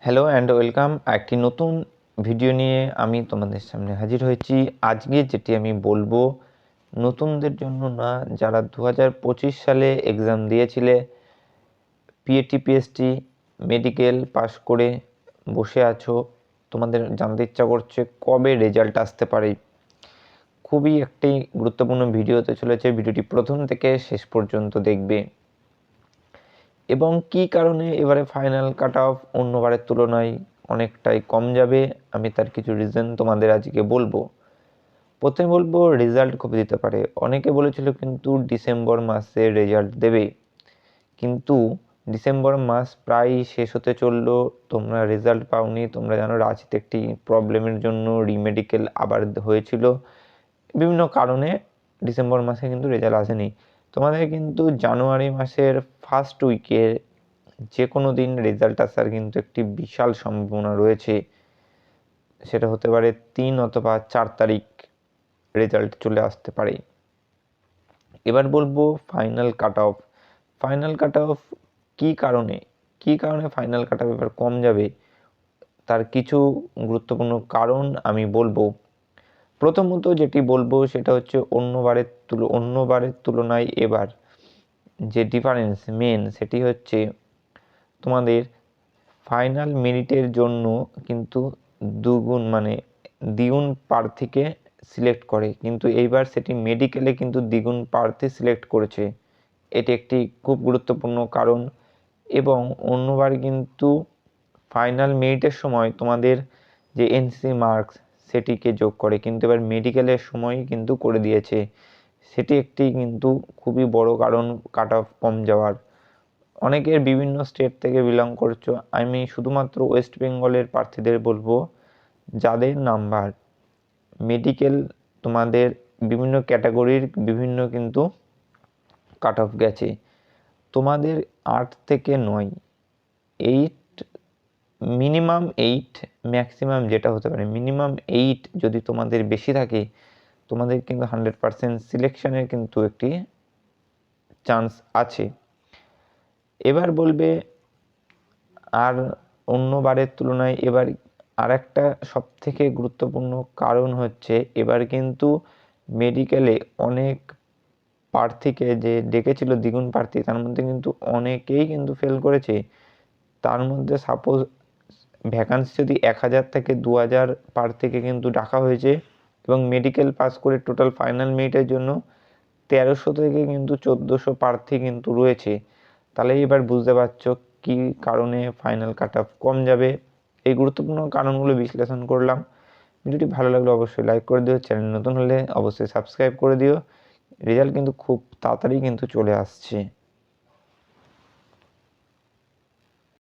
Hello and welcome. একটি নতুন video নিয়ে আমি তোমাদের সামনে হাজির হয়েছি। আজকে যেটি আমি বলবো নতুনদের জন্য না, যারা 2025 সালে এক্সাম দিয়েছিলে, পিএটি পিএসটি মেডিকেল পাস করে বসে আছো, তোমাদের জানতে ইচ্ছা করছে কবে রেজাল্ট আসতে পারে। খুবই একটি গুরুত্বপূর্ণ ভিডিও হতে চলেছে, ভিডিওটি প্রথম থেকে শেষ পর্যন্ত দেখবে। এবং কী কারণে এবারে ফাইনাল কাট অফ অন্যবারের তুলনায় অনেকটাই কম যাবে, আমি তার কিছু রিজন তোমাদের আজকে বলবো। প্রথমে বলবো রেজাল্ট কবে দিতে পারে। অনেকে বলেছিল কিন্তু ডিসেম্বর মাসে রেজাল্ট দেবে, কিন্তু ডিসেম্বর মাস প্রায় শেষ হতে চললো, তোমরা রেজাল্ট পাওনি। তোমরা জানো রাঁচিতে একটি প্রবলেমের জন্য রিমেডিকেল আবার হয়েছিল, বিভিন্ন কারণে ডিসেম্বর মাসে কিন্তু রেজাল্ট আসেনি। তোমাদের কিন্তু জানুয়ারি মাসের ফার্স্ট উইকে যে কোনো দিন রেজাল্ট আসার কিন্তু একটি বিশাল সম্ভাবনা রয়েছে। সেটা হতে পারে 3 অথবা 4 তারিখ রেজাল্ট চলে আসতে পারে। এবার বলবো final cut off. Final cut off কী কারণে ফাইনাল কাট অফ এবার কম যাবে, তার কিছু গুরুত্বপূর্ণ কারণ আমি বলবো। প্রথমত যেটি বলবো সেটা হচ্ছে অন্যবারের তুলনায় এবার যে ডিফারেন্স মেন, সেটি হচ্ছে তোমাদের ফাইনাল মেরিটের জন্য কিন্তু দ্বিগুণ প্রার্থীকে সিলেক্ট করে, কিন্তু এইবার সেটি মেডিকেলে কিন্তু দ্বিগুণ প্রার্থী সিলেক্ট করেছে। এটি একটি খুব গুরুত্বপূর্ণ কারণ। এবং অন্যবার কিন্তু ফাইনাল মেরিটের সময় তোমাদের যে এনসিসি মার্কস সেটিকে যোগ করে, কিন্তু এবার মেডিকেলের সময় কিন্তু করে দিয়েছে। সেটি একটি কিন্তু খুবই বড় কারণ কাট অফ কম যাওয়ার। অনেকের বিভিন্ন স্টেট থেকে বিলং করছো, আমি শুধুমাত্র ওয়েস্ট বেঙ্গলের প্রার্থীদের বলবো, যাদের নাম্বার মেডিকেল তোমাদের বিভিন্ন ক্যাটাগরির বিভিন্ন কিন্তু কাট অফ গেছে, তোমাদের 8 থেকে 9, 8, মিনিমাম 8, ম্যাক্সিমাম যেটা হতে পারে মিনিমাম 8 যদি তোমাদের বেশি থাকে, তোমাদের কিন্তু 100% সিলেকশনের কিন্তু একটি চান্স আছে। এবার বলবে আর অন্যবারের তুলনায় এবার আর একটা সবথেকে গুরুত্বপূর্ণ কারণ হচ্ছে, এবার কিন্তু মেডিকেলে অনেক প্রার্থীকে যে ডেকেছিল দ্বিগুণ প্রার্থী, তার মধ্যে কিন্তু অনেকেই কিন্তু ফেল করেছে। তার মধ্যে সাপোজ ভ্যাকান্সি যদি 1000 থেকে 2000 প্রার্থীকে কিন্তু ডাকা হয়েছে, এবং মেডিকেল পাস করে টোটাল ফাইনাল মেরিটের জন্য 1300 থেকে কিন্তু 1400 প্রার্থী কিন্তু রয়েছে। তাহলে এবার বুঝতে পারছো কী কারণে ফাইনাল কাট অফ কম যাবে। এই গুরুত্বপূর্ণ কারণগুলো বিশ্লেষণ করলাম। ভিডিওটি ভালো লাগলে অবশ্যই লাইক করে দিও, চ্যানেল নতুন হলে অবশ্যই সাবস্ক্রাইব করে দিও। রেজাল্ট কিন্তু খুব তাড়াতাড়ি কিন্তু চলে আসছে।